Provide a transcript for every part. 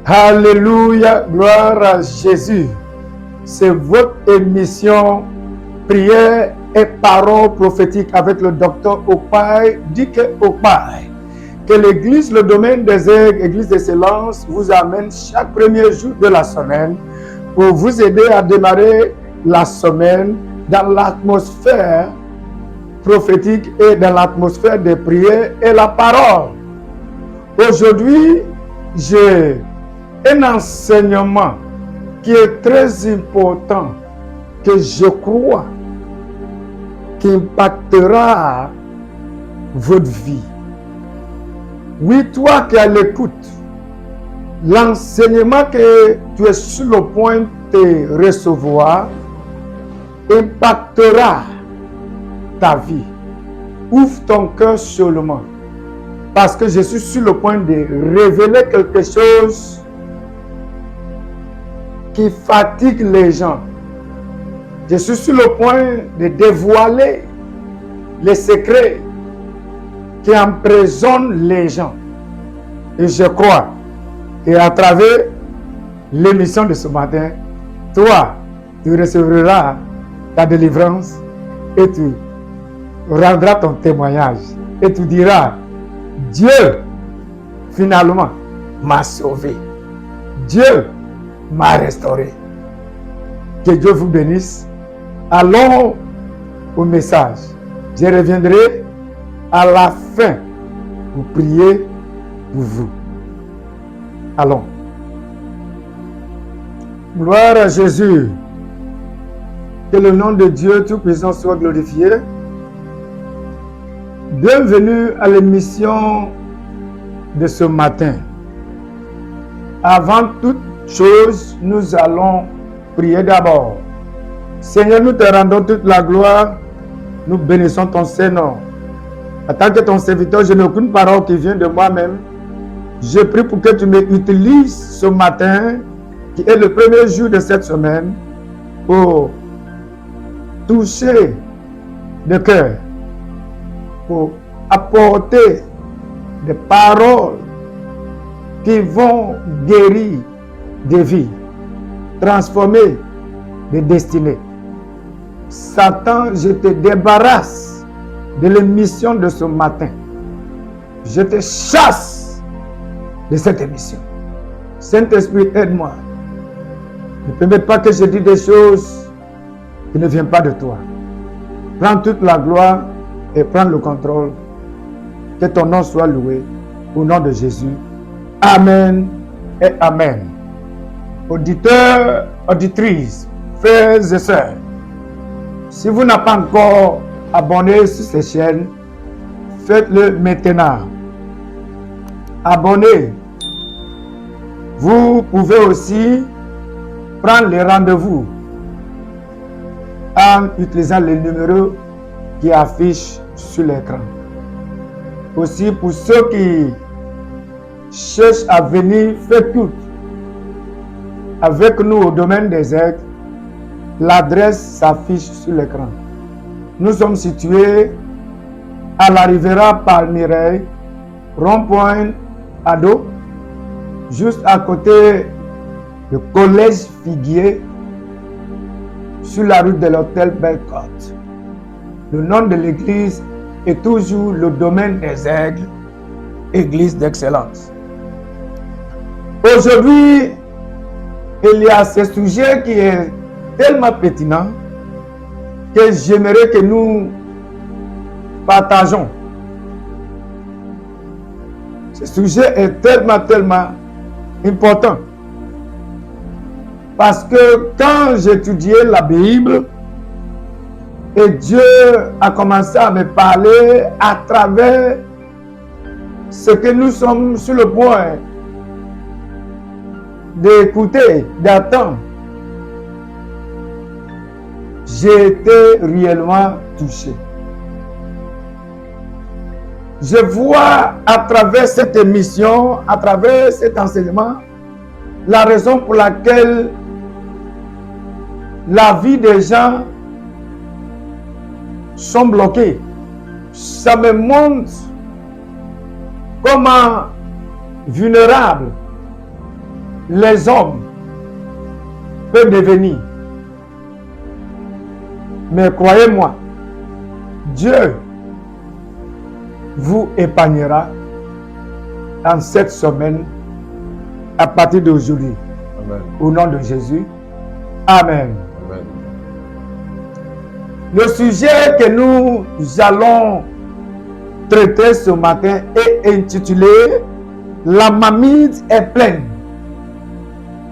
Alléluia, gloire à Jésus. C'est votre émission Prière et Paroles prophétiques avec le docteur Opaï, Dike Opaï. Que l'église, le domaine des aigles, église d'excellence, vous amène chaque premier jour de la semaine pour vous aider à démarrer la semaine dans l'atmosphère prophétique et dans l'atmosphère des prières et la parole. Aujourd'hui, j'ai un enseignement qui est très important, que je crois, qui impactera votre vie. Oui, toi qui as l'écoute, l'enseignement que tu es sur le point de recevoir impactera ta vie. Ouvre ton cœur seulement, parce que je suis sur le point de révéler quelque chose qui fatigue les gens. Je suis sur le point de dévoiler les secrets qui emprisonnent les gens. Et je crois qu'à travers l'émission de ce matin, toi, tu recevras ta délivrance et tu rendras ton témoignage. Et tu diras, Dieu, finalement, m'a sauvé. Dieu m'a restauré. Que Dieu vous bénisse. Allons au message. Je reviendrai à la fin pour prier pour vous. Allons. Gloire à Jésus. Que le nom de Dieu Tout-Puissant soit glorifié. Bienvenue à l'émission de ce matin. Avant toute chose, nous allons prier d'abord. Seigneur, nous te rendons toute la gloire. Nous bénissons ton Saint-Nom. En tant que ton serviteur, je n'ai aucune parole qui vient de moi-même. Je prie pour que tu m'utilises ce matin, qui est le premier jour de cette semaine, pour toucher le cœur, pour apporter des paroles qui vont guérir des vies, transformer des destinées. Satan, je te débarrasse de l'émission de ce matin. Je te chasse de cette émission. Saint-Esprit, aide-moi. Ne permets pas que je dise des choses qui ne viennent pas de toi. Prends toute la gloire et prends le contrôle. Que ton nom soit loué. Au nom de Jésus. Amen et Amen. Auditeurs, auditrices, frères et sœurs, si vous n'avez pas encore abonné sur ces chaînes, faites-le maintenant. Abonnez. Vous pouvez aussi prendre les rendez-vous en utilisant les numéros qui affichent sur l'écran. Aussi, pour ceux qui cherchent à venir faire tout avec nous au domaine des aigles, l'adresse s'affiche sur l'écran. Nous sommes situés à la Riviera Palmirail, rond-point Ado, juste à côté du collège Figuier, sur la route de l'hôtel Belle-Côte. Le nom de l'église est toujours le domaine des aigles, église d'excellence. Aujourd'hui, il y a ce sujet qui est tellement pertinent que j'aimerais que nous partageons. Ce sujet est tellement important. Parce que quand j'étudiais la Bible, et Dieu a commencé à me parler à travers ce que nous sommes sur le point d'écouter, d'attendre, j'ai été réellement touché. Je vois à travers cette émission, à travers cet enseignement, la raison pour laquelle la vie des gens sont bloqués. Ça me montre comment vulnérables les hommes peuvent devenir. Mais croyez-moi, Dieu vous épargnera en cette semaine à partir d'aujourd'hui. Au nom de Jésus. Amen. Amen. Le sujet que nous allons traiter ce matin est intitulé « La marmite est pleine ».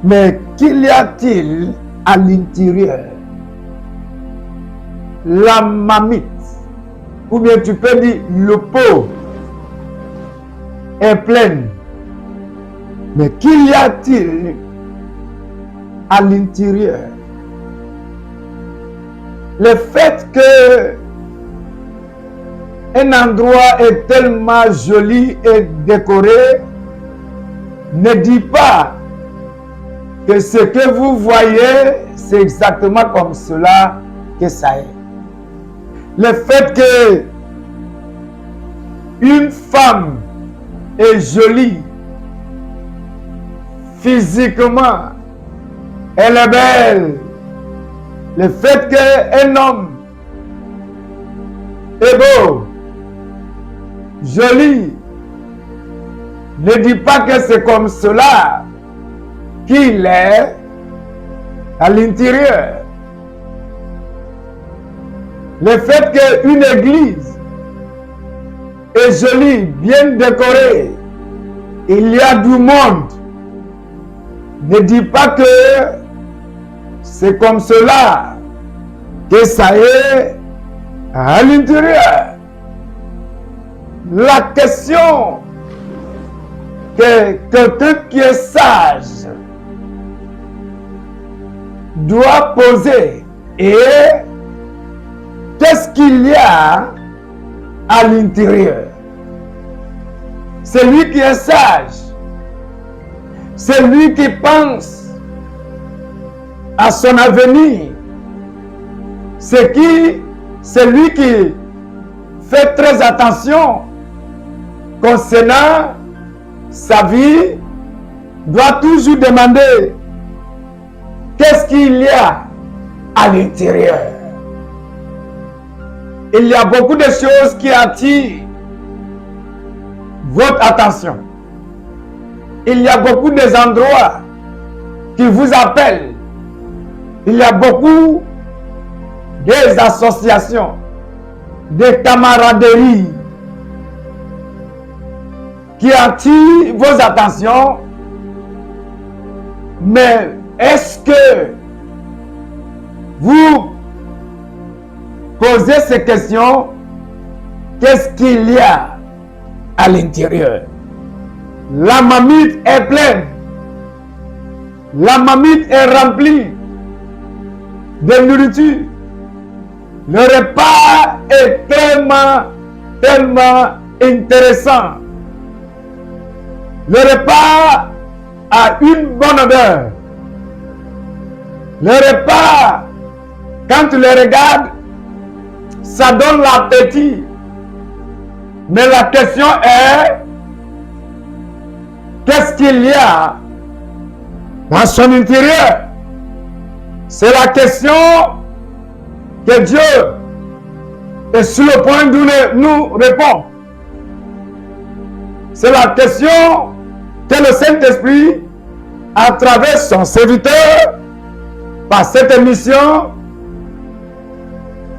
Mais qu'y a-t-il à l'intérieur? La marmite, ou bien tu peux dire le pot est pleine. Mais qu'y a-t-il à l'intérieur? Le fait que un endroit est tellement joli et décoré ne dit pas que ce que vous voyez, c'est exactement comme cela que ça est. Le fait que une femme est jolie physiquement, elle est belle. Le fait qu'un homme est beau, joli, ne dit pas que c'est comme cela qu'il est à l'intérieur. Le fait qu'une église est jolie, bien décorée, il y a du monde, ne dit pas que c'est comme cela que ça est à l'intérieur. La question que quelqu'un qui est sage doit poser est: qu'est-ce qu'il y a à l'intérieur? Celui qui est sage, celui qui pense à son avenir, celui qui fait très attention concernant sa vie, doit toujours demander qu'est-ce qu'il y a à l'intérieur. Il y a beaucoup de choses qui attirent votre attention. Il y a beaucoup d'endroits qui vous appellent. Il y a beaucoup des associations, des camaraderies qui attirent vos attentions. Mais est-ce que vous posez ces questions? Qu'est-ce qu'il y a à l'intérieur? La marmite est pleine. La marmite est remplie de nourriture. Le repas est tellement intéressant. Le repas a une bonne odeur. Le repas, quand tu le regardes, ça donne l'appétit. Mais la question est: qu'est-ce qu'il y a dans son intérieur? C'est la question que Dieu est sur le point de nous répondre. C'est la question que le Saint-Esprit, à travers son serviteur, par cette émission,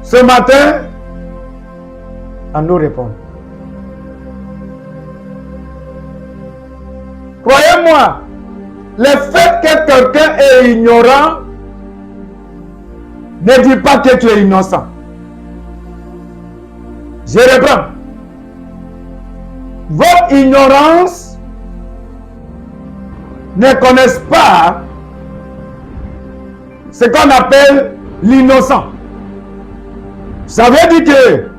ce matin, à nous répondre. Croyez-moi, le fait que quelqu'un est ignorant ne dit pas que tu es innocent. Je reprends. Votre ignorance ne connaissent pas ce qu'on appelle l'innocent. Ça veut dire que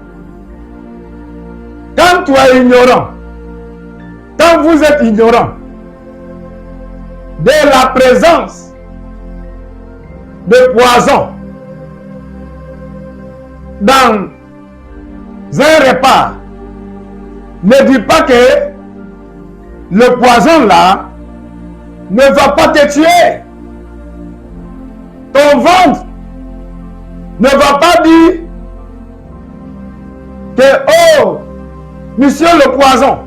quand tu es ignorant, quand vous êtes ignorant de la présence de poison dans un repas, ne dis pas que le poison là ne va pas te tuer. Ton ventre ne va pas dire que, oh, monsieur le poison,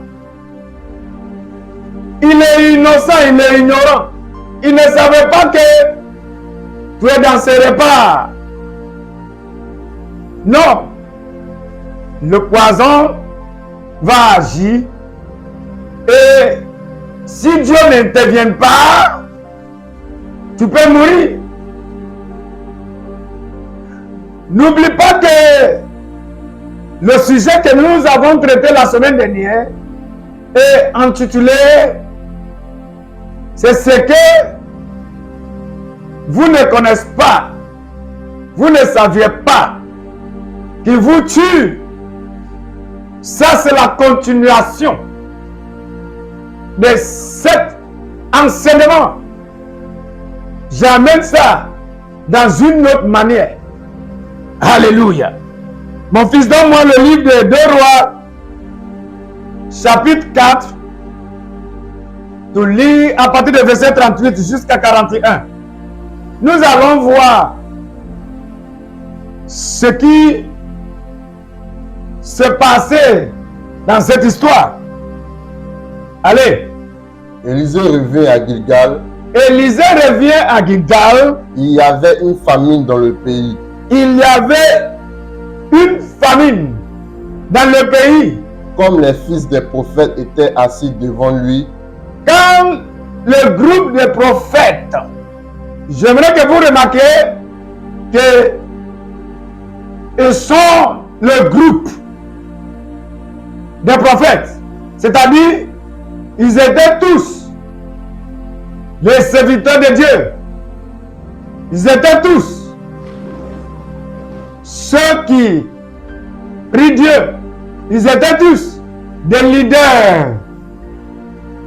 il est innocent, il est ignorant. Il ne savait pas que tu es dans ses repas. Non. Le poison va agir. Et si Dieu n'intervient pas, tu peux mourir. N'oublie pas que le sujet que nous avons traité la semaine dernière est intitulé « C'est ce que vous ne connaissez pas, vous ne saviez pas, qui vous tue. » Ça, c'est la continuation de cet enseignement. J'amène ça dans une autre manière. Alléluia. Mon fils, donne-moi le livre de 2 Rois, chapitre 4. Tu lis à partir de verset 38 jusqu'à 41. Nous allons voir ce qui se passait dans cette histoire. Allez. Élisée revient à Gilgal. Élisée revient à Gilgal. Il y avait une famine dans le pays. Il y avait une famine dans le pays. Comme les fils des prophètes étaient assis devant lui, Quand le groupe de prophètes, j'aimerais que vous remarquiez que ils sont le groupe des prophètes. C'est-à-dire, ils étaient tous les serviteurs de Dieu. Ils étaient tous ceux qui prient Dieu. Ils étaient tous des leaders.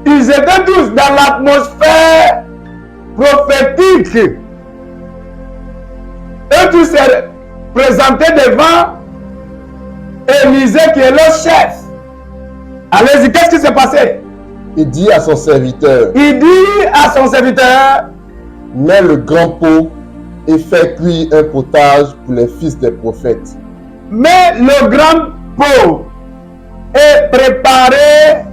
Ils étaient tous dans l'atmosphère prophétique. Eux tous se présentaient devant Élisée qui est leur chef. Allez-y, qu'est-ce qui s'est passé? il dit à son serviteur, Il dit à son serviteur, mets le grand pot et fais cuire un potage pour les fils des prophètes. mais le grand pot est préparé.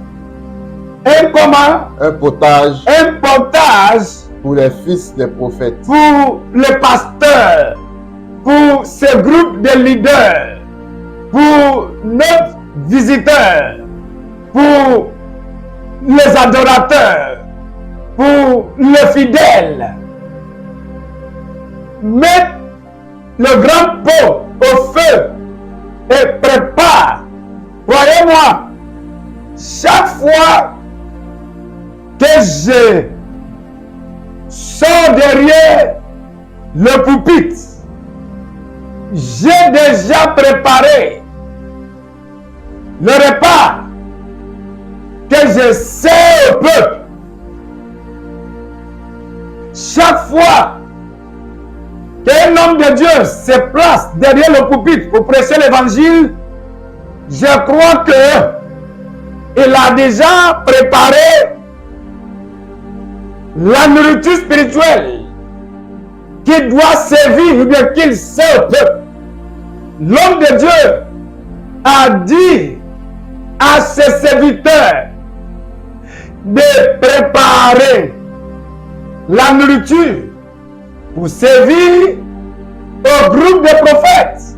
Un comment? Un potage Un potage pour les fils des prophètes. pour les pasteurs, pour ce groupe de leaders, pour notre visiteur, pour les adorateurs, pour les fidèles. Mets le grand pot au feu et prépare. Croyez-moi, chaque fois que je sors derrière le pupitre, j'ai déjà préparé le repas que je sers au peuple. Chaque fois qu'un homme de Dieu se place derrière le pupitre pour prêcher l'évangile, je crois que il a déjà préparé la nourriture spirituelle qui doit servir ou bien qu'il sert au peuple. L'homme de Dieu a dit à ses serviteurs de préparer la nourriture pour servir au groupe de prophètes.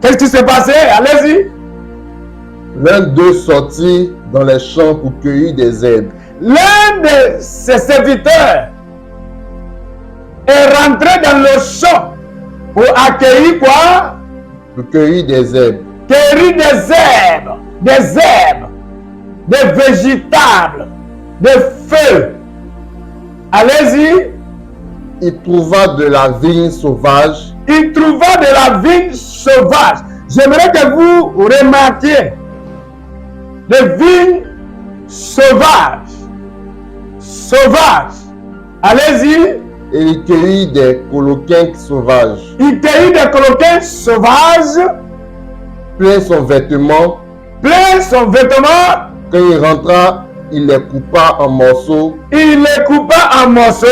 Qu'est-ce qui s'est passé? Allez-y. L'un d'eux sortit dans les champs pour cueillir des herbes. L'un de ses serviteurs est rentré dans le champ pour accueillir quoi? Pour cueillir des herbes. Cueillir des herbes, des végétables, des feux. Allez-y. Il trouva de la vigne sauvage. Il trouva de la vigne sauvage. J'aimerais que vous remarquiez des vignes sauvages. Sauvages. Allez-y. Et il cueillit des coloquins sauvages. Il cueillit des coloquins sauvages. Plein son vêtement. Plein son vêtement. Quand il rentra il les coupa en morceaux Il les coupa en morceaux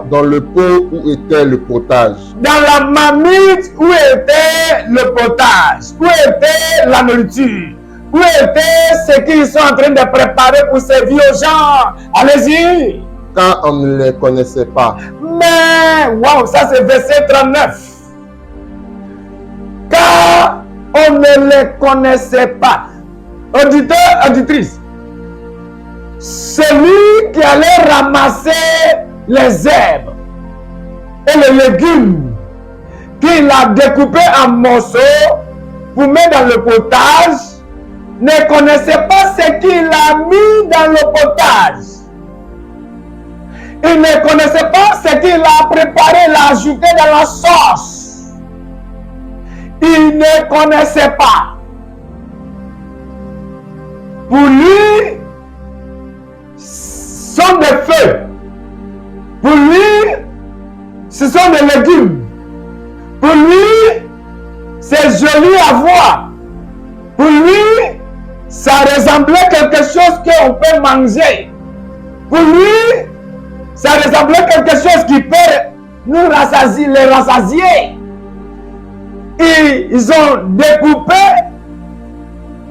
dans le pot où était le potage. dans la marmite où était le potage, où était la nourriture, où était ce qu'ils sont en train de préparer pour servir aux gens. Allez-y. Quand on ne les connaissait pas. Mais, waouh, ça c'est verset 39. Car on ne les connaissait pas. Auditeur, auditrice, celui qui allait ramasser les herbes et les légumes qu'il a découpés en morceaux pour mettre dans le potage, ne connaissait pas ce qu'il a mis dans le potage. Il ne connaissait pas ce qu'il a préparé, l'a ajouté dans la sauce. Il ne connaissait pas. Pour lui, ce sont des feux. Pour lui, ce sont des légumes. Pour lui, c'est joli à voir. Pour lui, ça ressemblait à quelque chose qu'on peut manger. Pour lui, ça ressemblait à quelque chose qui peut nous rassasier, les rassasier. Et ils ont découpé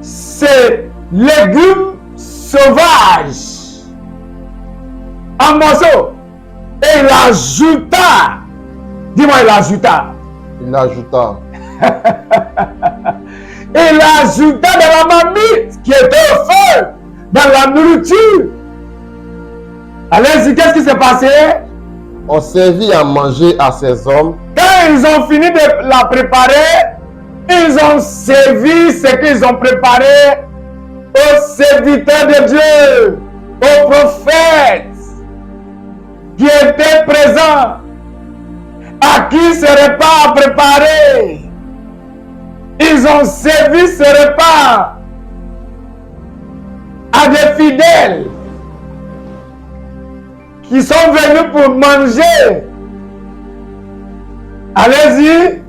ces légumes sauvages en morceaux. Et il ajouta, dis-moi, il ajouta. Il ajouta. Il ajouta dans la marmite qui était au feu, dans la nourriture. Allez-y, qu'est-ce qui s'est passé? On servit à manger à ces hommes. Quand ils ont fini de la préparer, ils ont servi ce qu'ils ont préparé aux serviteurs de Dieu, aux prophètes qui étaient présents, à qui ce repas a préparé. Ils ont servi ce repas à des fidèles qui sont venus pour manger. Allez-y.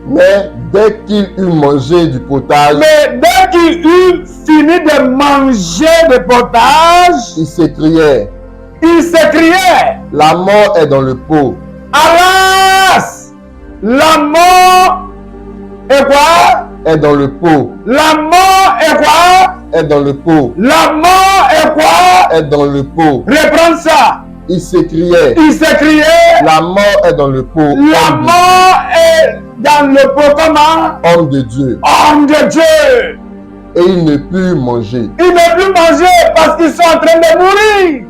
Mais dès qu'il eut mangé du potage, Mais dès qu'il eut fini de manger le potage, il s'écriait, il s'écriait, la mort est dans le pot. Alas, la mort est quoi? Est dans le pot. La mort est quoi? Est dans le pot. La mort est quoi? Est dans le pot. Reprends ça. Il s'écriait, Il s'écriait, la mort est dans le pot. la Homme mort est dans le pot comment? homme de Dieu. Homme de Dieu. Et il ne put manger. Ils ne peuvent plus manger parce qu'ils sont en train de mourir.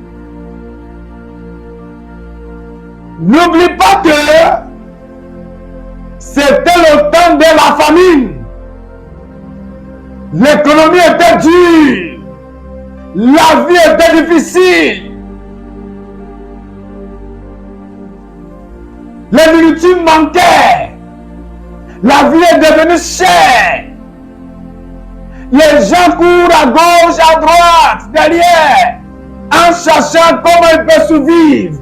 N'oublie pas que c'était le temps de la famine. L'économie était dure. La vie était difficile. Les nourritures manquaient. La vie est devenue chère. Les gens courent à gauche, à droite, derrière, en cherchant comment ils peuvent survivre.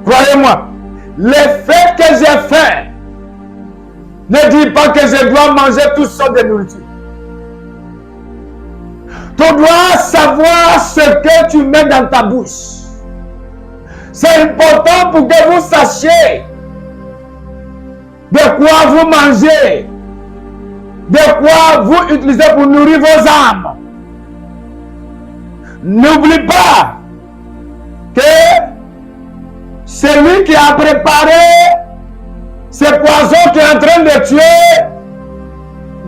Croyez-moi, le fait que j'ai faim ne dit pas que je dois manger toutes sortes de nourriture. Tu dois savoir ce que tu mets dans ta bouche. C'est important pour que vous sachiez de quoi vous mangez, de quoi vous utilisez pour nourrir vos âmes. N'oublie pas que celui qui a préparé ce poison qui est en train de tuer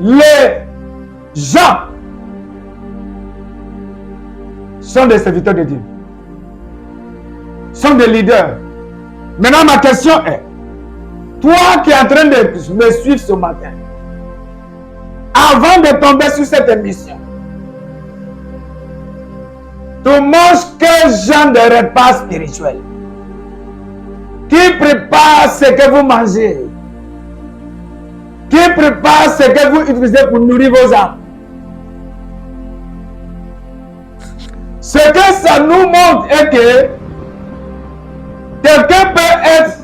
les gens sont des serviteurs de Dieu, sont des leaders. Maintenant, ma question est, toi qui es en train de me suivre ce matin, avant de tomber sur cette émission, tu manges quel genre de repas spirituel? Qui prépare ce que vous mangez? Qui prépare ce que vous utilisez pour nourrir vos âmes? Ce que ça nous montre est que quelqu'un peut être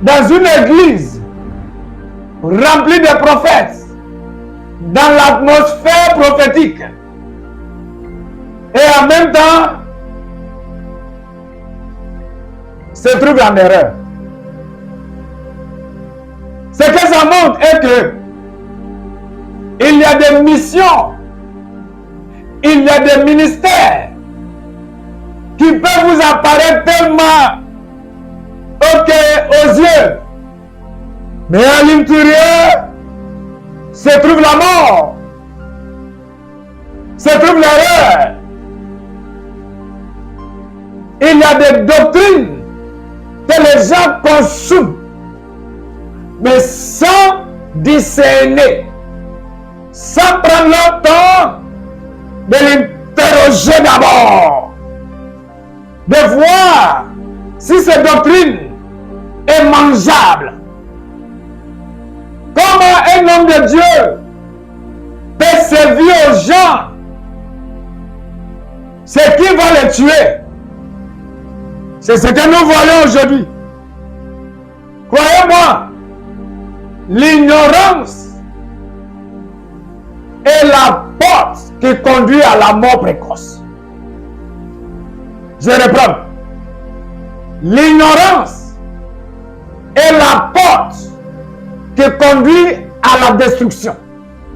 dans une église remplie de prophètes, dans l'atmosphère prophétique, et en même temps se trouve en erreur. Ce que ça montre est que il y a des missions, il y a des ministères qui peuvent vous apparaître tellement ok aux yeux, mais à l'intérieur se trouve la mort, se trouve l'erreur. Il y a des doctrines que les gens consomment, mais sans discerner, sans prendre le temps de l'interroger d'abord, de voir si cette doctrine est mangeable. Comment un homme de Dieu peut servir aux gens ce qui va les tuer? C'est ce que nous voyons aujourd'hui. Croyez-moi, l'ignorance est la porte qui conduit à la mort précoce. Je reprends. L'ignorance est la porte qui conduit à la destruction,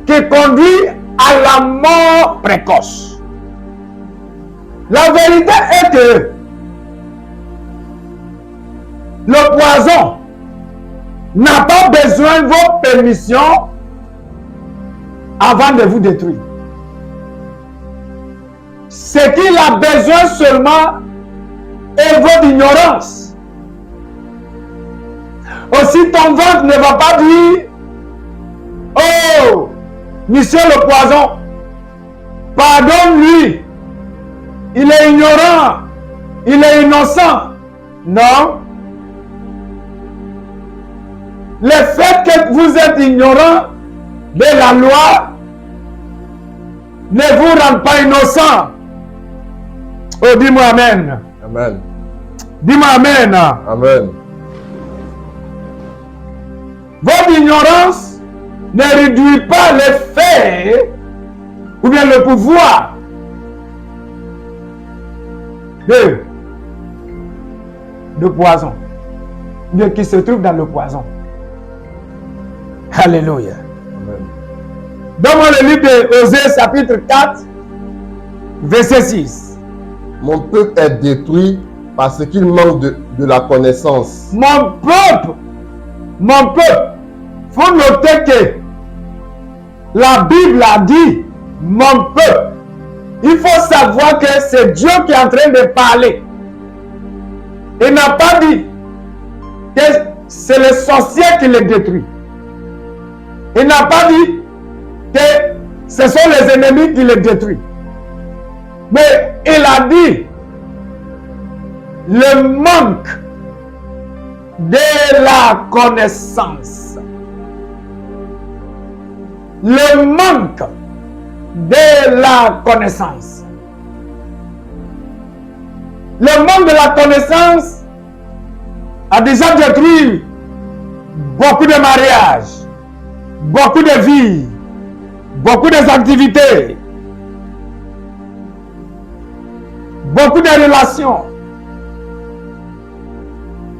qui conduit à la mort précoce. La vérité est que le poison n'a pas besoin de vos permissions avant de vous détruire. Ce qu'il a besoin seulement est votre ignorance. Aussi, ton ventre ne va pas dire « Oh, monsieur le poison, pardonne-lui, il est ignorant, il est innocent. » Non. Le fait que vous êtes ignorant de la loi ne vous rend pas innocent. Oh, dis-moi Amen. Amen. Dis-moi Amen. Amen. Votre ignorance ne réduit pas l'effet ou bien le pouvoir de poison, de qui se trouve dans le poison. Alléluia. Amen. Donne-moi le livre de Osée, chapitre 4, verset 6. Mon peuple est détruit parce qu'il manque de la connaissance. Mon peuple, faut noter que la Bible a dit mon peuple. Il faut savoir que c'est Dieu qui est en train de parler. Il n'a pas dit que c'est le sorcier qui les détruit. Il n'a pas dit que ce sont les ennemis qui les détruisent. Mais il a dit le manque de la connaissance. Le manque de la connaissance. Le manque de la connaissance a déjà détruit beaucoup de mariages, beaucoup de vies, beaucoup d'activités, beaucoup de relations.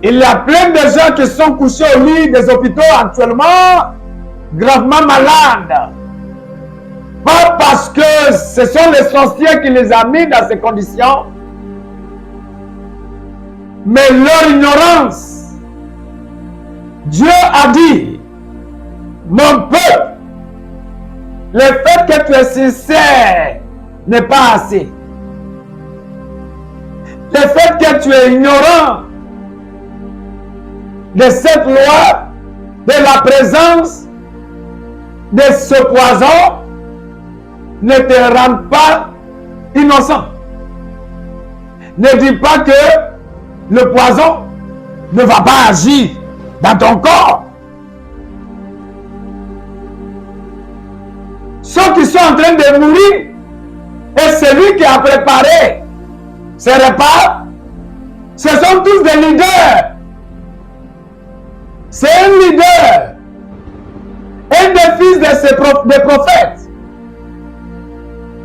Il y a plein de gens qui sont couchés au lit des hôpitaux actuellement, gravement malades. Pas parce que ce sont les sorciers qui les ont mis dans ces conditions, mais leur ignorance. Dieu a dit, mon peuple, le fait que tu es sincère n'est pas assez. Le fait que tu es ignorant de cette loi, de la présence de ce poison, ne te rend pas innocent. Ne dis pas que le poison ne va pas agir dans ton corps. Ceux qui sont en train de mourir, et celui qui a préparé ces repas, ce sont tous des leaders. C'est un leader, un des fils des prophètes.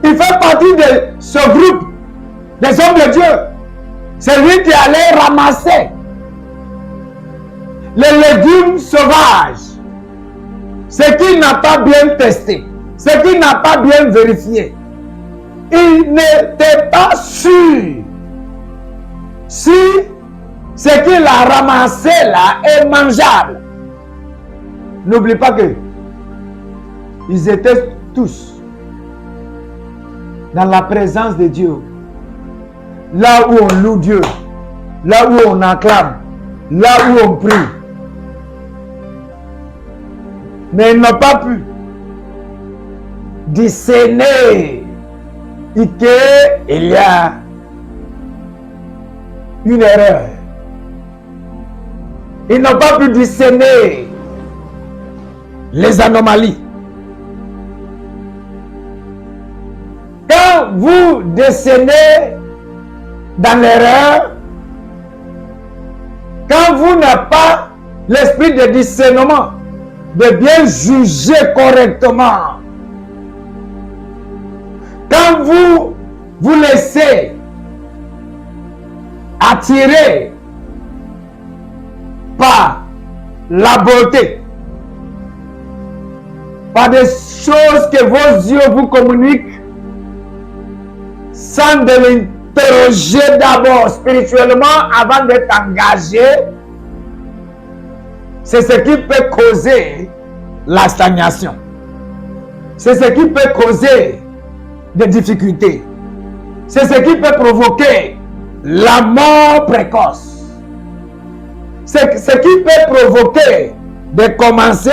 Il fait partie partie de ce groupe des hommes de Dieu. C'est lui qui allait ramasser les légumes sauvages. Ce qu'il n'a pas bien testé, ce qu'il n'a pas bien vérifié. Il n'était pas sûr si ce qu'il a ramassé là est mangeable. N'oublie pas que ils étaient tous dans la présence de Dieu. Là où on loue Dieu, là où on acclame, là où on prie. Mais ils n'ont pas pu discerner qu'il y a une erreur. Ils n'ont pas pu discerner les anomalies. Quand vous décennez dans l'erreur, quand vous n'avez pas l'esprit de discernement, de bien juger correctement, quand vous vous laissez attirer par la beauté, par des choses que vos yeux vous communiquent, sans de l'interroger d'abord spirituellement avant d'être engagé, c'est ce qui peut causer la stagnation. C'est ce qui peut causer des difficultés. C'est ce qui peut provoquer la mort précoce. C'est ce qui peut provoquer de commencer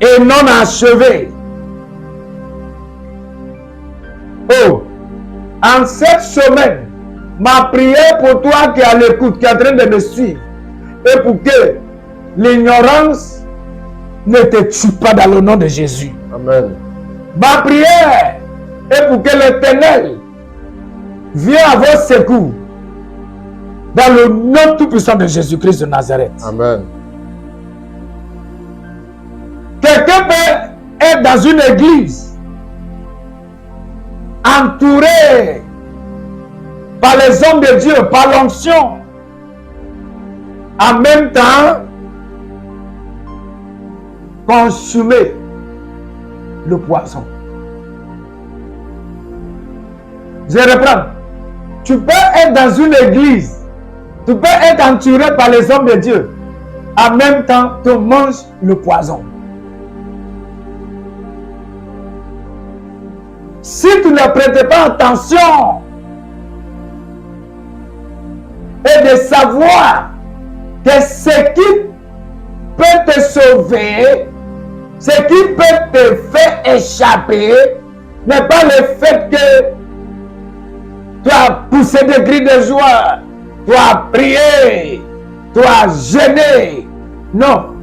et non achevé. Oh, en cette semaine, ma prière pour toi qui est à l'écoute, qui est en train de me suivre, et pour que l'ignorance ne te tue pas dans le nom de Jésus. Amen. Ma prière est pour que l'Éternel vienne à votre secours dans le nom tout-puissant de Jésus-Christ de Nazareth. Amen. Quelqu'un peut être dans une église entouré par les hommes de Dieu, par l'onction, en même temps consumer le poison. Je reprends. Tu peux être dans une église, tu peux être entouré par les hommes de Dieu, en même temps tu manges le poison. Si tu ne prêtes pas attention et de savoir que ce qui peut te sauver, ce qui peut te faire échapper, n'est pas le fait que tu as poussé des cris de joie, tu as prié, tu as jeûné. Non.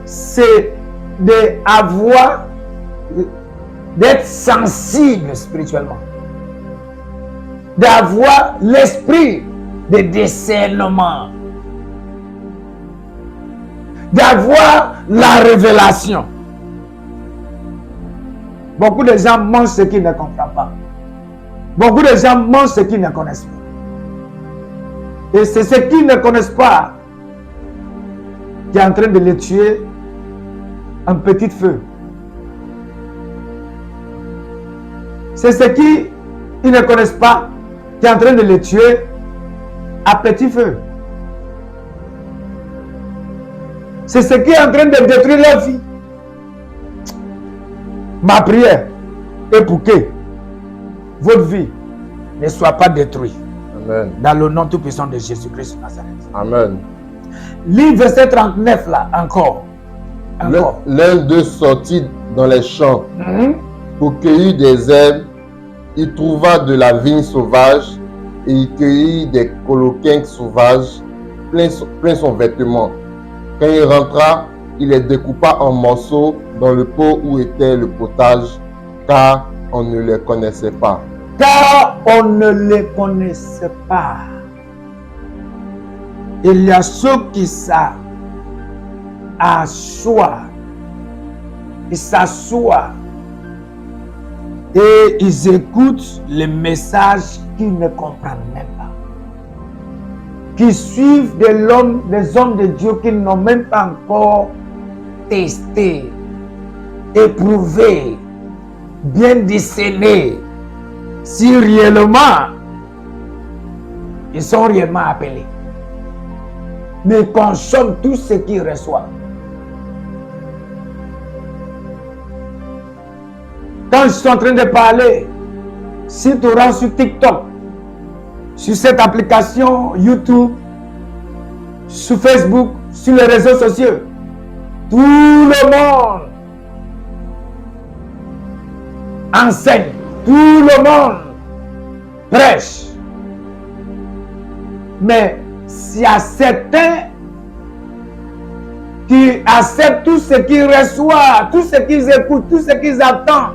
C'est d'être sensible spirituellement, d'avoir l'esprit de discernement, d'avoir la révélation. Beaucoup de gens mangent ce qu'ils ne comprennent pas. Beaucoup de gens mangent ce qu'ils ne connaissent pas. Et c'est ce qu'ils ne connaissent pas qui est en train de les tuer en petit feu. C'est ce qu'ils ne connaissent pas qui est en train de les tuer à petit feu. C'est ce qui est en train de détruire leur vie. Ma prière est pour que votre vie ne soit pas détruite. Amen. Dans le nom tout-puissant de Jésus-Christ de Nazareth. Amen. Lis verset 39 là, encore. L'un d'eux sortit dans les champs pour cueillir des herbes. Il trouva de la vigne sauvage et il cueillit des coloquins sauvages, plein son vêtement. Quand il rentra, il les découpa en morceaux dans le pot où était le potage, car on ne les connaissait pas. Car on ne les connaissait pas. Il y a ceux qui s'assoient. Ils s'assoient Et ils écoutent les messages qu'ils ne comprennent même pas. Qui suivent des hommes de Dieu qu'ils n'ont même pas encore testé, éprouvé, bien discerné si réellement ils sont réellement appelés. Mais ils consomment tout ce qu'ils reçoivent. Quand je suis en train de parler, si tu rentres sur TikTok, sur cette application YouTube, sur Facebook, sur les réseaux sociaux, tout le monde enseigne, tout le monde prêche. Mais s'il y a certains qui acceptent tout ce qu'ils reçoivent, tout ce qu'ils écoutent, tout ce qu'ils attendent,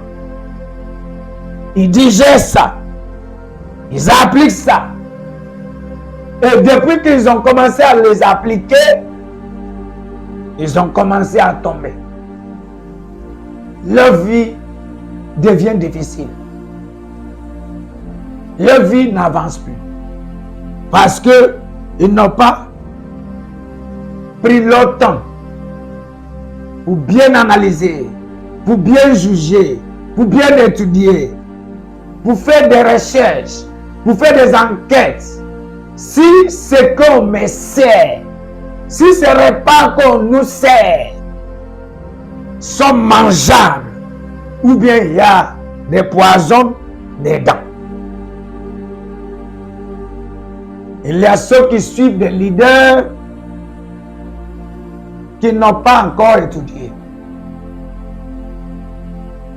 ils digèrent ça, ils appliquent ça. Et depuis qu'ils ont commencé à les appliquer, ils ont commencé à tomber. Leur vie devient difficile. Leur vie n'avance plus. Parce qu'ils n'ont pas pris leur temps pour bien analyser, pour bien juger, pour bien étudier, pour faire des recherches, pour faire des enquêtes. Si ce qu'on me sert, si ce repas qu'on nous sert sont mangeables, ou bien il y a des poisons dedans. Il y a ceux qui suivent des leaders qui n'ont pas encore étudié.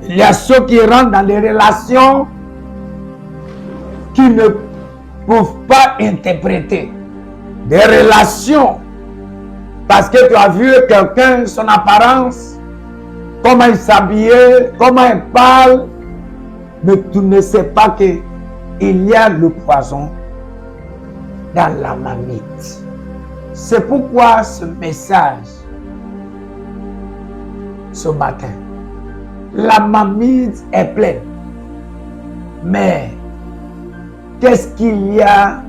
Il y a ceux qui rentrent dans des relations qui ne peuvent pas interpréter. Des relations parce que tu as vu quelqu'un, son apparence, comment il s'habillait, comment il parle, mais tu ne sais pas qu'il y a le poison dans la marmite. C'est pourquoi ce message, ce matin, la marmite est pleine. Mais qu'est-ce qu'il y a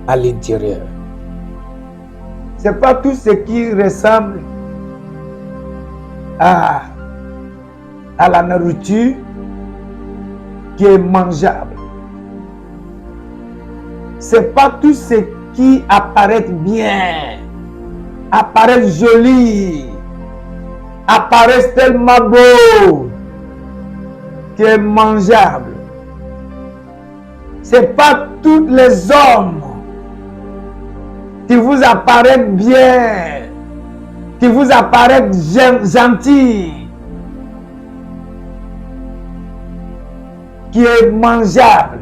à l'intérieur? Ce n'est pas tout ce qui ressemble à la nourriture qui est mangeable. Ce n'est pas tout ce qui apparaît bien, apparaît joli, apparaît tellement beau, qui est mangeable. Ce n'est pas tous les hommes qui vous apparaissent bien, qui vous apparaissent gentils, qui est mangeable.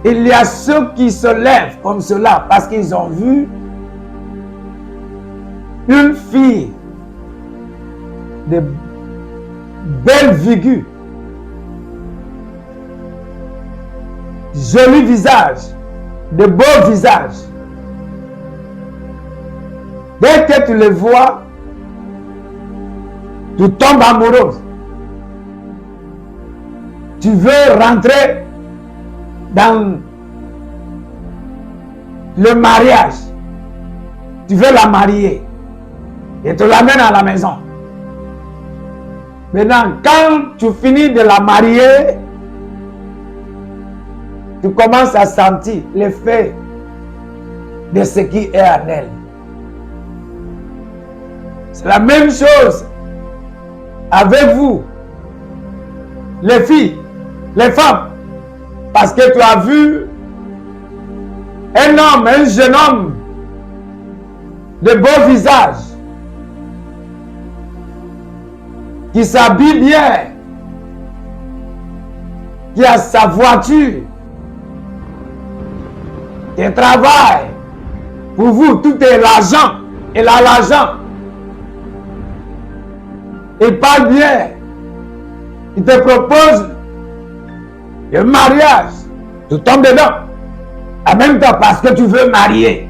Il y a ceux qui se lèvent comme cela parce qu'ils ont vu une fille de belle figure, joli visage, de beau visage. Dès que tu le vois, tu tombes amoureuse. Tu veux rentrer dans le mariage. Tu veux la marier et te l'amènes à la maison. Maintenant, quand tu finis de la marier, tu commences à sentir l'effet de ce qui est en elle. C'est la même chose avec vous, les filles, les femmes. Parce que tu as vu un homme, un jeune homme de beau visage, qui s'habille bien, qui a sa voiture, qui travaille. Pour vous, tout est l'argent. Il a l'argent. Il parle bien. Il te propose le mariage. Tu tombes dedans. En même temps parce que tu veux marier.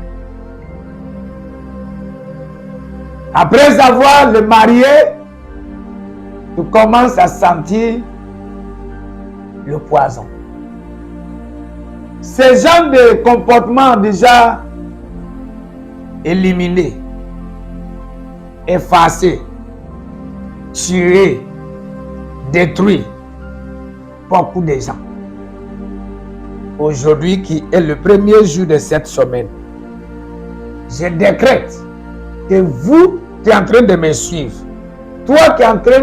Après avoir le marié, tu commences à sentir le poison. Ces genres de comportements déjà éliminés, effacés, tués, détruits beaucoup de gens. Aujourd'hui, qui est le premier jour de cette semaine, je décrète que vous qui êtes en train de me suivre, toi qui es en train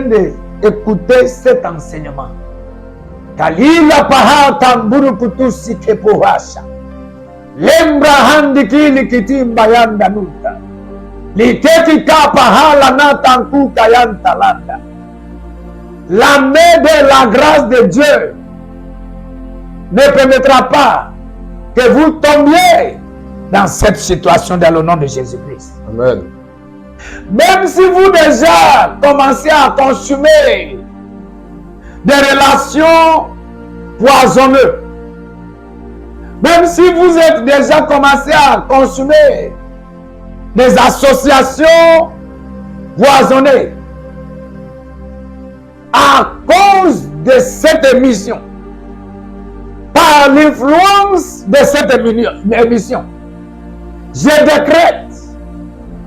d'écouter cet enseignement, Kalila paha tamburu kutusi kepohasha, lembra handiki likiti mbayanda nuta, liteti kapaha lana tanku kayanta landa. La main de la grâce de Dieu ne permettra pas que vous tombiez dans cette situation dans le nom de Jésus-Christ. Amen. Même si vous déjà commencez à consommer des relations poisonneuses, même si vous êtes déjà commencé à consommer des associations poisonnées, à cause de cette émission, par l'influence de cette émission, je décrète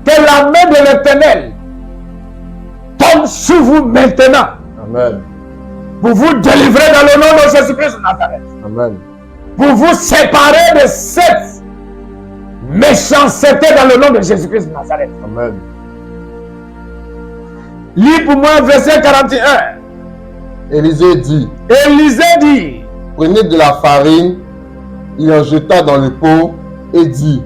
que la main de l'Éternel tombe sur vous maintenant. Amen. Pour vous délivrer dans le nom de Jésus-Christ de Nazareth. Amen. Pour vous séparer de cette méchanceté dans le nom de Jésus-Christ de Nazareth. Amen. Lis pour moi verset 41. Élisée dit, prenez de la farine, il en jeta dans le pot et dit,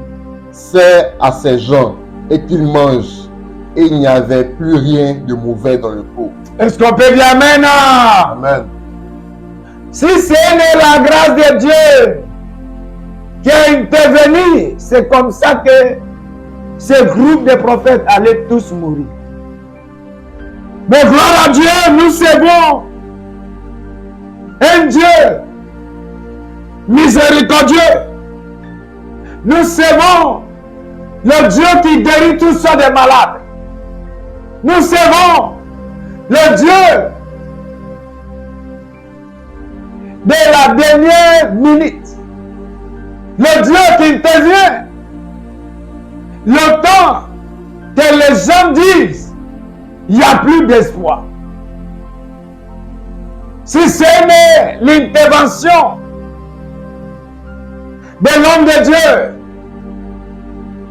sers à ces gens et qu'ils mangent. Et il n'y avait plus rien de mauvais dans le pot. Est-ce qu'on peut dire Amen? Amen. Si c'est la grâce de Dieu qui est intervenu, c'est comme ça que ce groupe de prophètes allaient tous mourir. Mais gloire à Dieu, nous servons un Dieu miséricordieux. Nous servons le Dieu qui guérit tous sortes de malades. Nous servons le Dieu de la dernière minute. Le Dieu qui intervient le temps que les gens disent il n'y a plus d'espoir. Si c'est l'intervention de l'homme de Dieu,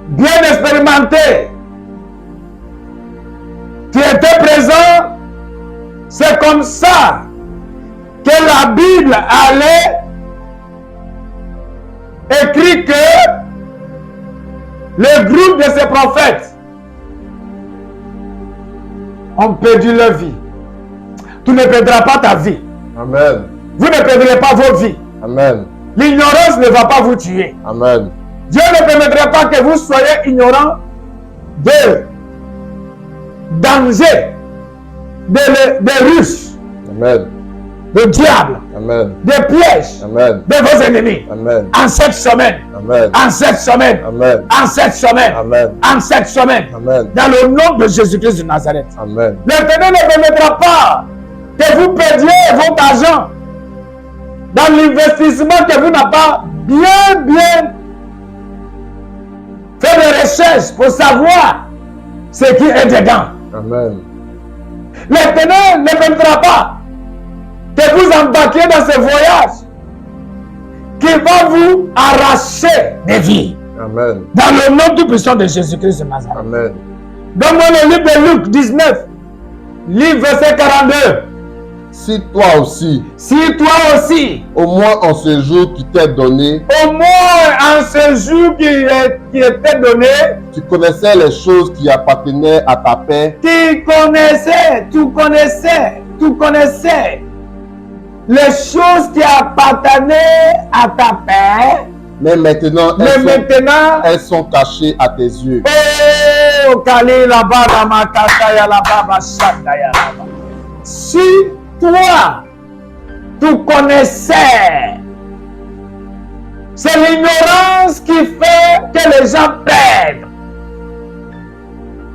bien expérimenté, qui était présent, c'est comme ça que la Bible allait écrire que le groupe de ces prophètes ont perdu leur vie. Tu ne perdras pas ta vie. Amen. Vous ne perdrez pas vos vies. Amen. L'ignorance ne va pas vous tuer. Amen. Dieu ne permettra pas que vous soyez ignorants de danger, de ruses, Amen. de diable, Amen. de pièges, Amen. de vos ennemis. Amen. En cette semaine, Amen. en cette semaine, Amen. en cette semaine, Amen. en cette semaine, Amen. dans le nom de Jésus-Christ de Nazareth. Amen. L'Éternel ne permettra pas que vous perdiez votre argent dans l'investissement que vous n'avez pas bien fait des recherches pour savoir ce qui est dedans. Amen. L'Éternel ne permettra pas que vous embarquiez dans ce voyage qui va vous arracher des vies. Amen. Dans le nom tout puissant de Jésus-Christ de Nazareth. Amen. Donne-moi le livre de Luc 19, livre verset 42. Si toi aussi, Si toi aussi, au moins en ce jour qui t'est donné, au moins en ce jour qui était donné, tu connaissais les choses qui appartenaient à ta paix, tu connaissais les choses qui appartenaient à ta paix, mais maintenant mais elles sont cachées à tes yeux. oh, Kalila Baba Makataya la Baba Shandaya la Baba. Si toi, tu connaissais, c'est l'ignorance qui fait que les gens perdent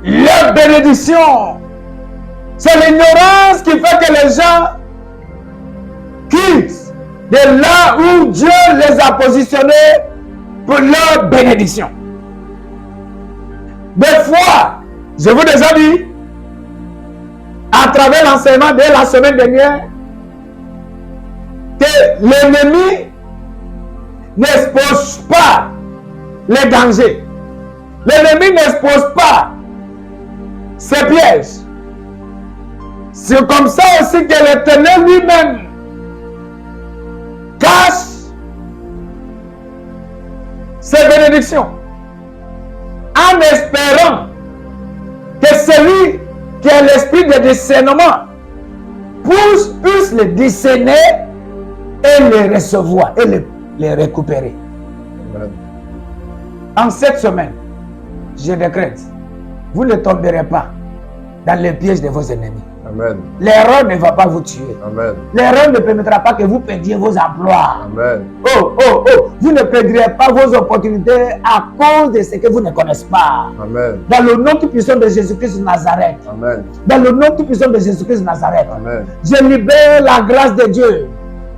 leur bénédiction. C'est l'ignorance qui fait que les gens quittent de là où Dieu les a positionnés pour leur bénédiction. Des fois, je vous ai déjà dit, à travers l'enseignement de la semaine dernière, que l'ennemi n'expose pas les dangers. L'ennemi n'expose pas ses pièges. C'est comme ça aussi que l'Éternel lui-même cache ses bénédictions en espérant que celui qui a l'esprit de discernement puisse les discerner et les recevoir et les récupérer. Amen. En cette semaine, je décrète, vous ne tomberez pas dans les pièges de vos ennemis. Amen. L'erreur ne va pas vous tuer. Amen. L'erreur ne permettra pas que vous perdiez vos emplois. Amen. Vous ne perdrez pas vos opportunités à cause de ce que vous ne connaissez pas. Amen. Dans le nom tout puissant de Jésus-Christ de Nazareth. Amen. Dans le nom tout puissant de Jésus-Christ de Nazareth. Amen. Je libère la grâce de Dieu.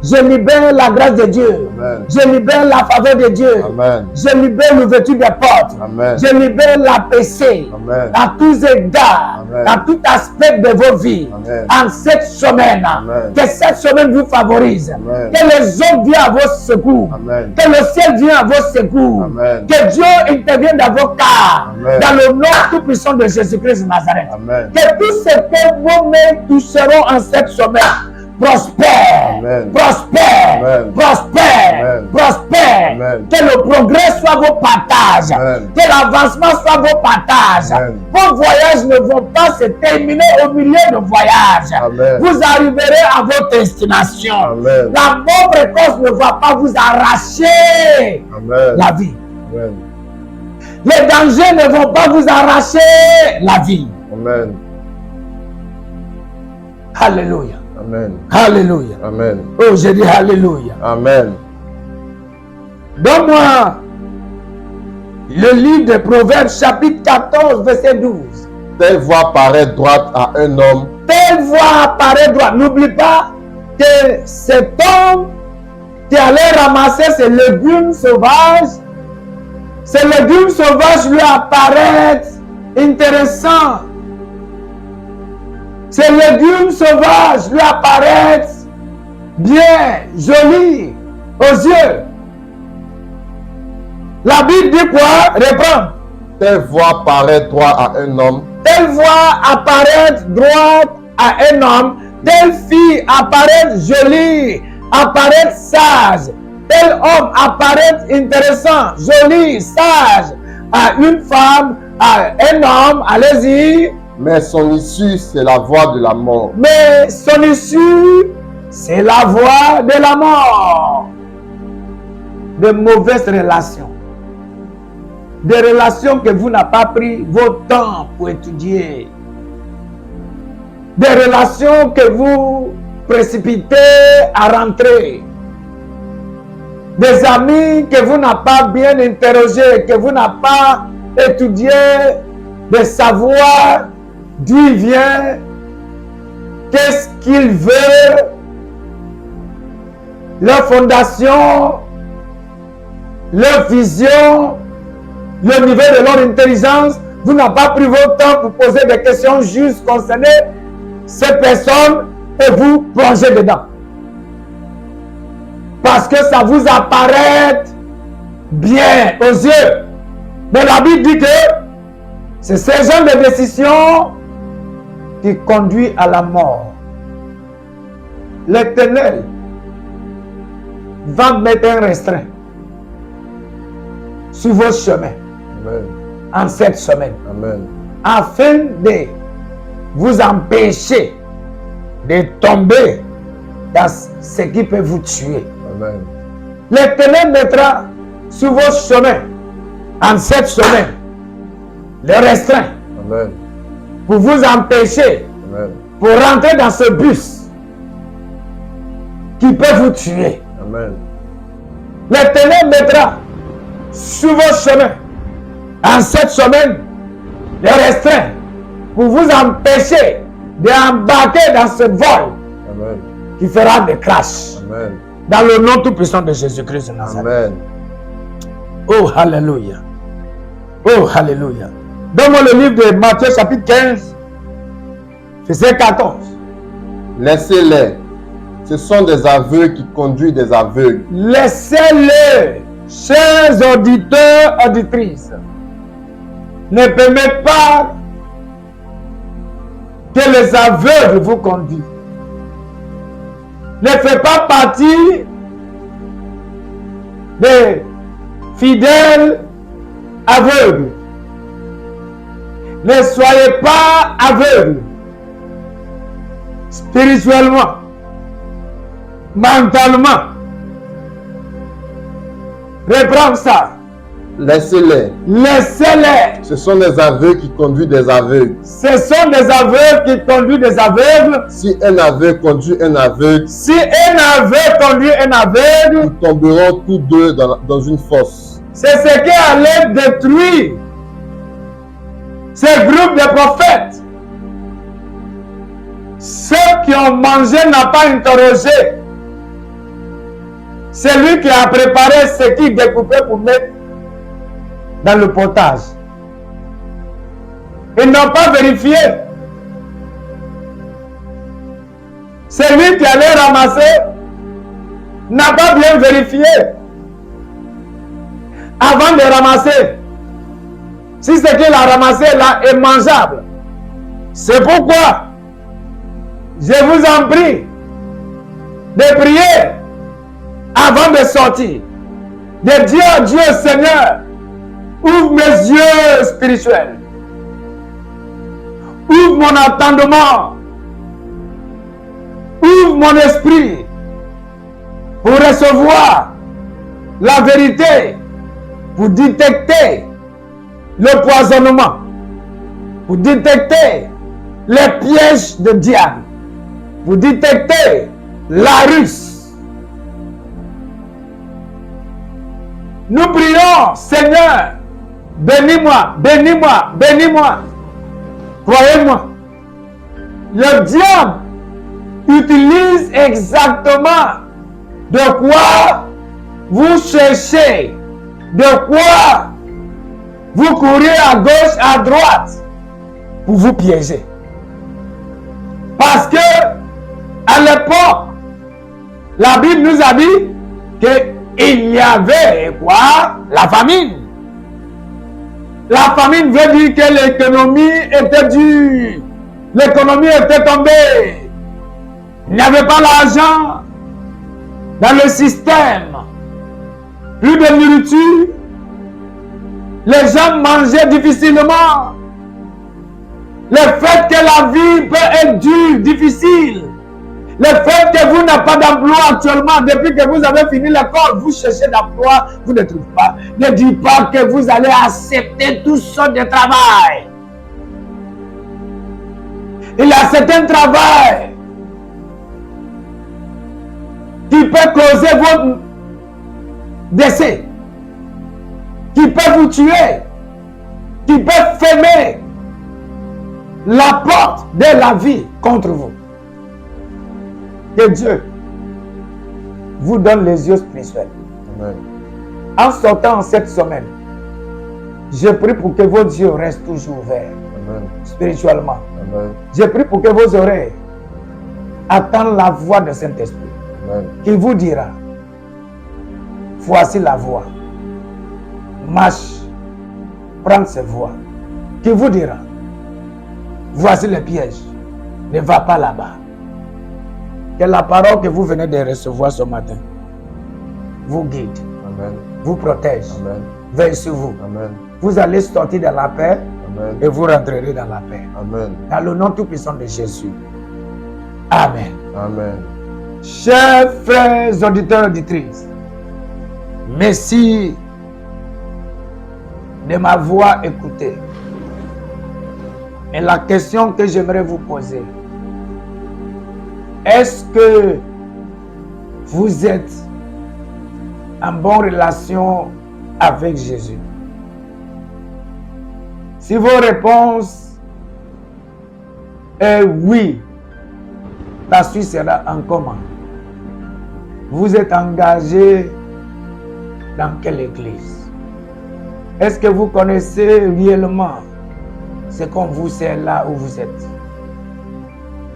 Je libère la grâce de Dieu. Amen. Je libère la faveur de Dieu. Amen. Je libère l'ouverture des portes. Amen. Je libère la paix Amen. à tous égards, Amen. à tout aspect de vos vies. Amen. En cette semaine, Amen. que cette semaine vous favorise. Amen. Que les hommes viennent à vos secours. Amen. Que le ciel vienne à vos secours. Amen. Que Dieu intervienne dans vos cas. Amen. Dans le nom tout puissant de Jésus-Christ de Nazareth. Amen. Que tout ce que vos mains toucheront en cette semaine prospère, Amen. prospère, Amen. prospère, Amen. prospère. Amen. Que le progrès soit vos partages. Amen. Que l'avancement soit vos partages. Amen. Vos voyages ne vont pas se terminer au milieu de voyages. Amen. Vous arriverez à votre destination. Amen. La mort précoce ne va pas vous arracher Amen. la vie. Amen. Les dangers ne vont pas vous arracher la vie. Amen. Alléluia. Amen. Alléluia. Amen. Oh, j'ai dit Alléluia. Amen. Donne-moi le livre de Proverbes, chapitre 14, verset 12. Telle voie paraît droite à un homme. Telle voie paraît droite. N'oublie pas que cet homme qui allait ramasser ses légumes sauvages, ces légumes sauvages lui apparaissent intéressants. Ces légumes sauvages lui apparaissent bien, jolis aux yeux. La Bible dit quoi? Reprends. Telle voie paraît droite à un homme. Telle voie apparaît droite à un homme. Telle fille apparaît jolie, apparaît sage. Tel homme apparaît intéressant, joli, sage. À une femme, à un homme, allez-y. Mais son issue, c'est la voie de la mort. Mais son issue, c'est la voie de la mort. De mauvaises relations. Des relations que vous n'avez pas pris votre temps pour étudier. Des relations que vous précipitez à rentrer. Des amis que vous n'avez pas bien interrogés, que vous n'avez pas étudié, de savoir d'où il vient, qu'est-ce qu'il veut, leur fondation, leur vision, le niveau de leur intelligence. Vous n'avez pas pris votre temps pour poser des questions justes concernant ces personnes et vous plongez dedans. Parce que ça vous apparaît bien aux yeux. Mais la Bible dit que c'est ce genre de décision qui conduit à la mort. L'Éternel va mettre un restreint sur vos chemins. Amen. En cette semaine. Amen. Afin de vous empêcher de tomber dans ce qui peut vous tuer. Amen. L'Éternel mettra sur vos chemins, en cette semaine, le restreint Amen. pour vous empêcher, Amen. pour rentrer dans ce bus qui peut vous tuer. Amen. L'Éternel mettra sur vos chemins, en cette semaine, le restreint pour vous empêcher d'embarquer dans ce vol Amen. qui fera des crashs. Amen. Dans le nom tout puissant de Jésus-Christ de Nazareth. Amen. Oh, Alléluia. Oh, Alléluia. Donne-moi le livre de Matthieu chapitre 15, verset 14. Laissez-les. Ce sont des aveugles qui conduisent des aveugles. Laissez-les, chers auditeurs, auditrices. Ne permettez pas que les aveugles vous conduisent. Ne faites pas partie des fidèles aveugles. Ne soyez pas aveugles. Spirituellement, mentalement. Reprends ça. Laissez-les. Laissez-les. Ce sont des aveugles qui conduisent des aveugles. Ce sont des aveugles qui conduisent des aveugles. Si un aveugle conduit un aveugle, Si un aveugle conduit un aveugle, ils tomberont tous deux dans une fosse. c'est ce qui allait détruire ce groupe de prophètes. Ceux qui ont mangé n'ont pas interrogé. C'est lui qui a préparé ce qu'il découpait pour mettre dans le potage. Ils n'ont pas vérifié. Celui qui allait ramasser n'a pas bien vérifié avant de ramasser si ce qu'il a ramassé là est mangeable. C'est pourquoi je vous en prie de prier avant de sortir, de dire à Dieu, Seigneur, ouvre mes yeux spirituels, ouvre mon entendement, ouvre mon esprit pour recevoir la vérité, pour détecter le poisonnement, pour détecter les pièges de diable, pour détecter la ruse. Nous prions, Seigneur, bénis-moi, bénis-moi, bénis-moi. Croyez-moi, le diable utilise exactement de quoi vous cherchez, de quoi vous courez à gauche, à droite pour vous piéger. Parce que à l'époque, la Bible nous a dit qu'il y avait quoi? La famine. La famine veut dire que l'économie était dure. L'économie était tombée. Il n'y avait pas l'argent dans le système. Plus de nourriture. Les gens mangeaient difficilement. Le fait que la vie peut être dure, difficile. Le fait que vous n'avez pas d'emploi actuellement, depuis que vous avez fini l'école, vous cherchez d'emploi, vous ne trouvez pas. Ne dites pas que vous allez accepter toutes sortes de travail. Il y a certains travail qui peut causer votre décès, qui peut vous tuer, qui peut fermer la porte de la vie contre vous. Que Dieu vous donne les yeux spirituels. Amen. En sortant cette semaine, je prie pour que vos yeux restent toujours ouverts. Amen. Spirituellement. Amen. Je prie pour que vos oreilles attendent la voix de Saint-Esprit. Amen. Qui vous dira, voici la voie. Marche, prends cette voie. Qui vous dira, voici le piège. Ne va pas là-bas. Que la parole que vous venez de recevoir ce matin vous guide, Amen. vous protège, Amen. veille sur vous. Amen. Vous allez sortir de la paix Amen. et vous rentrerez dans la paix. Amen. Dans le nom tout-puissant de Jésus. Amen. Amen. Chers frères auditeurs et auditrices, merci de m'avoir écouté. Et la question que j'aimerais vous poser, est-ce que vous êtes en bonne relation avec Jésus? Si vos réponses Et oui, ta suite sera en commun. Vous êtes engagé dans quelle église? Est-ce que vous connaissez réellement ce qu'on vous sert là où vous êtes?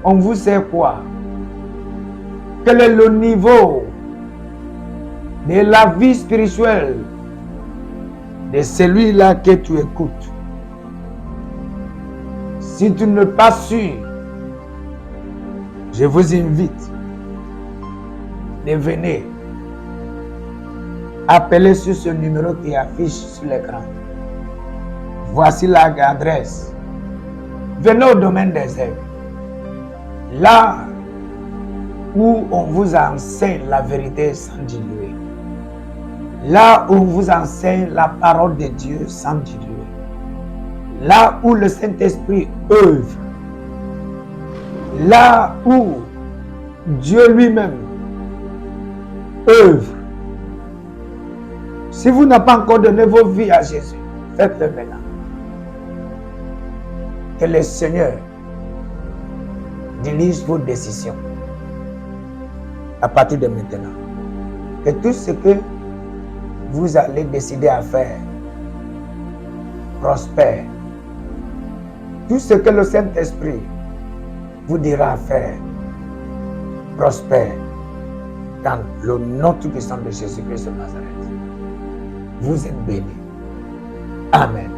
On vous sert quoi? Quel est le niveau de la vie spirituelle de celui-là que tu écoutes? Si tu n'es pas sûr, je vous invite de venir appeler sur ce numéro qui affiche sur l'écran. Voici l'adresse. Venez au domaine des aigles. Là où on vous enseigne la vérité sans diluer. Là où on vous enseigne la parole de Dieu sans diluer. Là où le Saint-Esprit œuvre. Là où Dieu lui-même œuvre. Si vous n'avez pas encore donné vos vies à Jésus, faites-le maintenant. Que le Seigneur dirige vos décisions à partir de maintenant. Que tout ce que vous allez décider à faire prospère. Tout ce que le Saint-Esprit vous dira à faire prospère dans le nom tout-puissant de Jésus-Christ de Nazareth. Vous êtes bénis. Amen.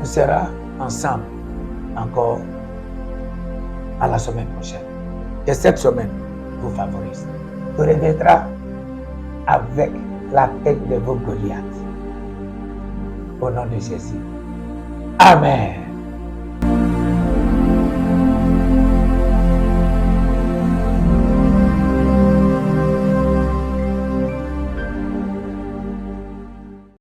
On sera ensemble encore à la semaine prochaine. Que cette semaine vous favorise. Tu reviendras avec la tête de vos Goliaths. Au nom de Jésus. Amen.